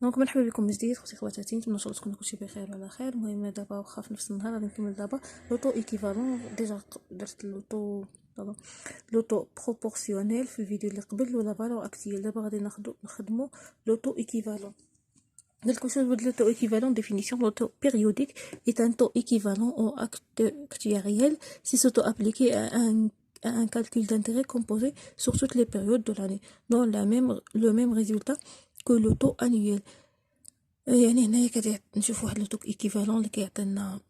دونك مرحبا بكم من جديد خوتي خواتاتي، نتمنى ان شاء الله تكونوا كلشي بخير وعلى خير. المهم دابا واخا في نفس النهار غادي نكمل دابا لوطو ايكيفالون. ديجا درت لوطو بروبورسيونيل في الفيديو اللي قبل ولا فالور اكتيل. دابا غادي نخدمو لوطو ايكيفالون. Quelque chose de l'auto-équivalent, définition, l'auto-périodique est un taux équivalent au acte actuariel si s'auto-appliqué à un calcul d'intérêt composé sur toutes les périodes de l'année, dans le même résultat que l'auto annuel. يعني هنايا نشوف واحد لوطو ايكيفالون اللي كيعطينا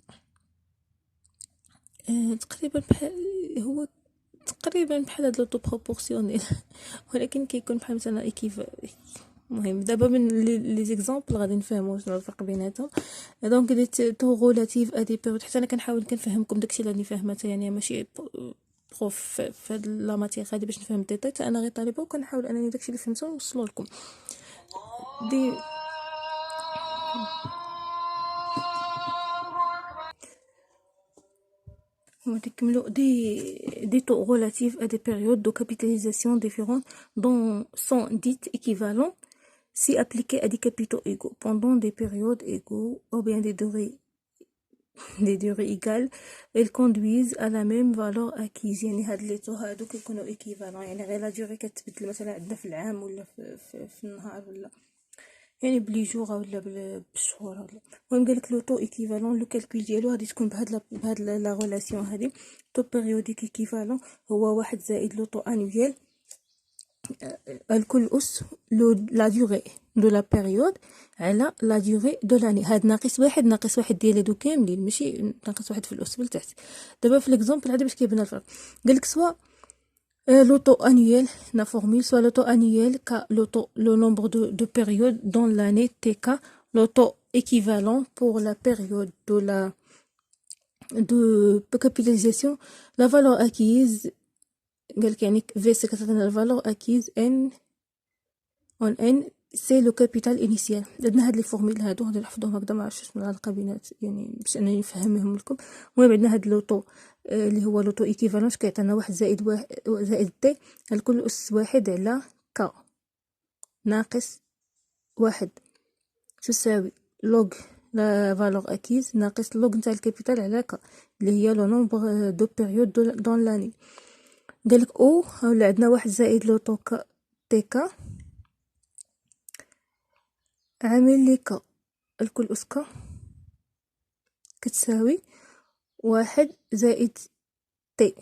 تقريبا بحال هو تقريبا بحال هاد لوطو بروبورسيونيل ولكن كيكون بحال مثلا المهم دابا من لي زيكزامبل غادي نفهموا شنو الفرق بيناتهم. دونك دي تو ريلاتيف ا دي بيريود، حتى انا كنحاول كنفهمكم داكشي اللي راني فاهمته، يعني ماشي بروف في هاد لا ماتيير هادي باش نفهم الديتاي، انا غير طالبه وكنحاول انني داكشي اللي فهمته نوصلو لكم. دي des taux relatifs à des périodes de capitalisation différentes dont sont dites équivalents si appliqués à des capitaux égaux pendant des périodes égaux ou bien des durées égales, elles conduisent à la même valeur acquise. يعني هاد لي تو هادو كيكونوا équivalents، يعني غير لا دوري كتبدل مثلا عندنا في العام ولا في النهار ولا يعني بلي جوغ ولا بالشهور ولا. المهم قالك لو تو ايكيفالون لو كالكول ديالو غادي تكون بهاد لا ريلاسيون هادي. تو بيريوديك ايكيفالون هو واحد زائد لو تو انويل الكل اس لا دوري دو لا بيريود على لا دوري دو لاني. هاد ناقص واحد ديال هادو كاملين، ماشي ناقص واحد في الاس بالتحت. دابا في ليكزامبل هذا باش كيبان الفرق. قالك سوا l'auto annuel, la formule, soit l'auto annuel, le nombre de périodes dans l'année, TK, l'auto équivalent pour la période de capitalisation, la valeur acquise, V c'est la valeur acquise, N, c'est le capital initial. عندنا هاد لي فورميل هادو غادي نحفظوهم هكذا، ما عرفتش شنو العلاقه بينات يعني باش انني نفهمهم لكم. المهم عندنا هاد لوطو اللي هو لوطو ايكيفالونس كيعطينا واحد زائد تي الكل اس واحد على كا ناقص واحد تساوي لوغ لا فالور اكيز ناقص لوغ نتاع الكابيتال على كا اللي هي لو نومبر دو بيريود دون لاني. قالك او ولا عندنا واحد زائد لوطو كا تي كا عامل لي كا الكل اس كا كتساوي واحد زائد تي.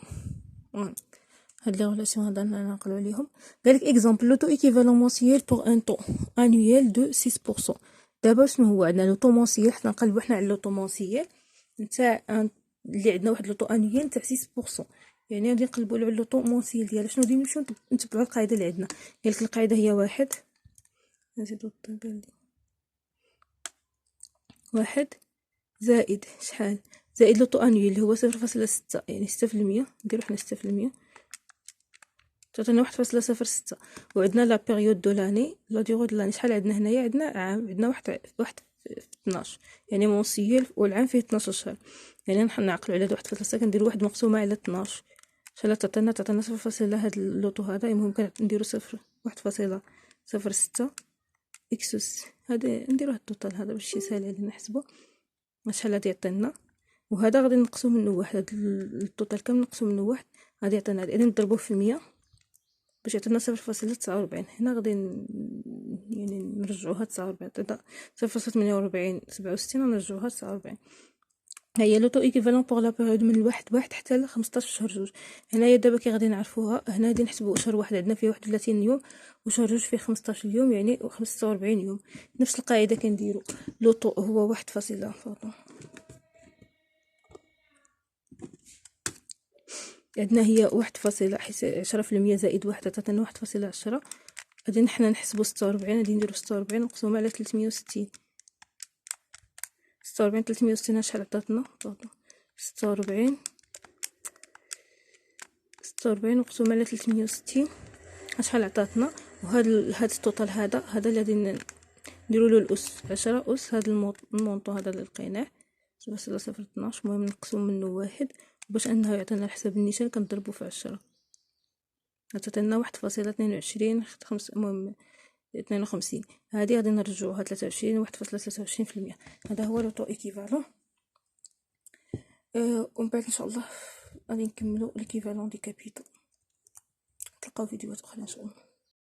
هاد لي ريلاسيون هادا نقلو عليهم. قالك اكزامبل لوطو ايكيفالون مونسييل بوغ ان طو انويل دو 6%. دابا شنو هو عندنا لوطو مونسييل، حنا نقلبو حنا على لوطو مونسييل نتاع اللي عندنا واحد لوطو انويل نتاع 6%، يعني غادي نقلبو على لوطو مونسييل ديالها. شنو غادي نمشيو نتبعو القاعده اللي عندنا. قالك القاعده هي واحد زائد شحال زائد لوطو انويل اللي هو 0.6، يعني 6%. نديرو حنا 6% تعطينا 1.06. وعندنا لا بيريود دو لاني لا ديغو دو لاني شحال عندنا هنايا، عندنا عام، عندنا واحد في 12 يعني مونسييل والعام فيه 12 شهر، يعني نحن نعقلوا على 1.6 كنديرو 1 مقسومه على 12 شحال تعطينا 0.. هاد اللوطو هذا المهم نديرو 1.06 اكسوس. هذا نديرو هاد التوتال هذا باش يسهل علينا نحسبو شحال غادي يعطينا. وهذا غادي نقسو منه واحد، هاد التوتال كامل نقسو منه واحد غادي يعطينا غادي نضربوه في 100 باش يعطينا 0.49. هنا غادي يعني نرجعوها 49 تعطينا 0.4867 ونرجعوها 49. هي لوطو ايكيفالون بوغ لا بيريود من واحد حتى ل 15 شهر جوج. هنايا دابا كي غادي نعرفوها، هنا غادي نحسبوا شهر واحد عندنا فيه 31 يوم وشهر جوج فيه 15 يوم يعني 45 يوم. نفس القاعده كنديروا لوطو هو 1. عندنا هي 10% زائد 1 تعطينا 1.10. غادي نحنا نحسبوا 46، غادي نديرو 46 مقسومه على 360. 360 شحال عطاتنا؟ 46 مقسومه على 360 شحال عطاتنا. وهاد التوتال هذا اللي غادي نديرو له الاس 10 اس. هذا المونطو هذا اللي لقيناه 0.012. المهم نقسم منه واحد باش انه يعطينا الحساب النيشان كنضربو في 10 عطاتنا 1.22. المهم 52. هذه غادي نرجعوها 23 1.23%. هذا هو لو طو ايكيفالون. ومن بعد ان شاء الله غادي نكملوا ليكيفالون دي كابيتو. تلقاو فيديوهات اخرى ان شاء الله.